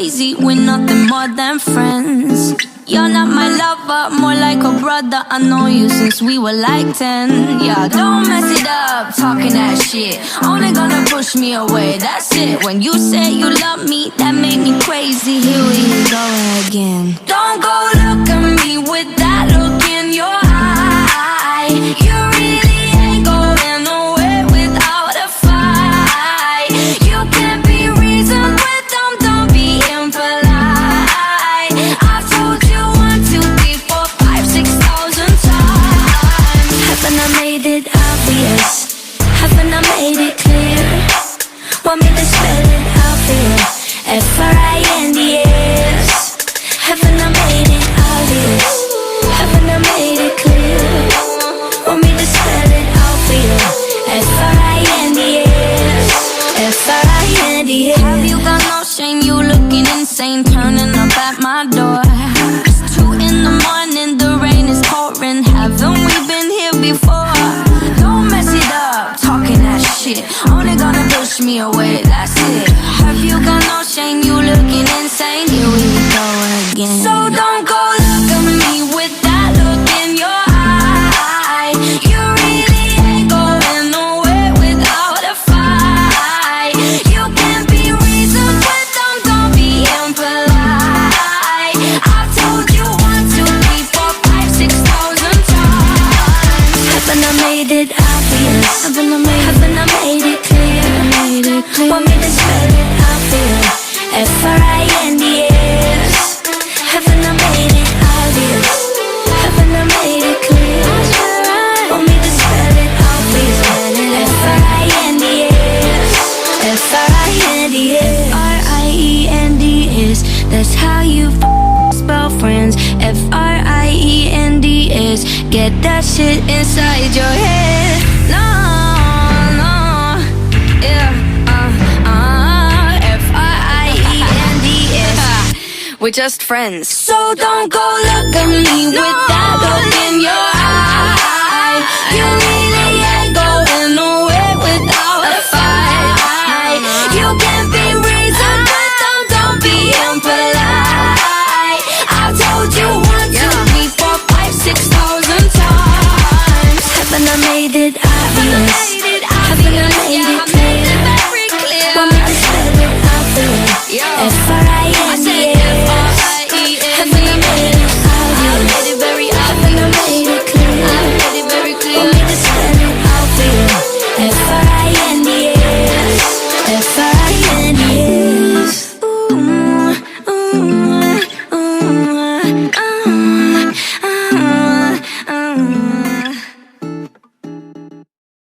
crazy, we're nothing more than friends. You're not my lover, more like a brother. I know you since we were like 10. Yeah, don't mess it up, talking that shit. Only gonna push me away, that's it. When you say you love me, that made me crazy. Here we go again. Don't go look at me with that look in your eye. You really ain't going nowhere without a fight. You can't be reasoned with them, don't be impolite. I've told you 1, 2, 3, 4, 5, 6,000 times. Haven't I made it obvious? Haven't I made it clear? Want me to spell it out for you? F-R-I-N-D-S. Haven't I made it obvious? Haven't I made it clear? Want me to spell it out for you? F-R-I-N-D-S. F-R-I-N-D-S. Have you got no shame? You looking insane, turning up at my door. It's 2 in the morning, the rain is pouring. Haven't we been here before? Don't mess it up, talking that shit. Only gonna push me away, that's it. Have you got no shame? You looking insane. Here we go again. So don't go look at me with that look in your eye. You really ain't going nowhere without a fight. You can't be reasoned with them, don't be impolite. I've told you 1, 2, 3, 4, 5, 6,000 times. Haven't I made it obvious? Haven't I made it clear? Want me to spell it out for you? F-R-I-N-D-S. Haven't I made it obvious? Haven't I made it clear? Want me to spell it out for you? F-R-I-N-D-S. F-R-I-N-D-S. F-R-I-E-N-D-S. That's how you spell friends. F-R-I-E-N-D-S. Get that shit inside your head. No, no, yeah, F-R-I-E-N-D-S. We're just friends. So don't go look at me with that look in your eye. You really ain't going nowhere without a fight. You can't be reasoned with them, don't be impolite. I've told you 1, 2, 3, 4, 5, 6,000 times. Haven't I made it obvious? Haven't I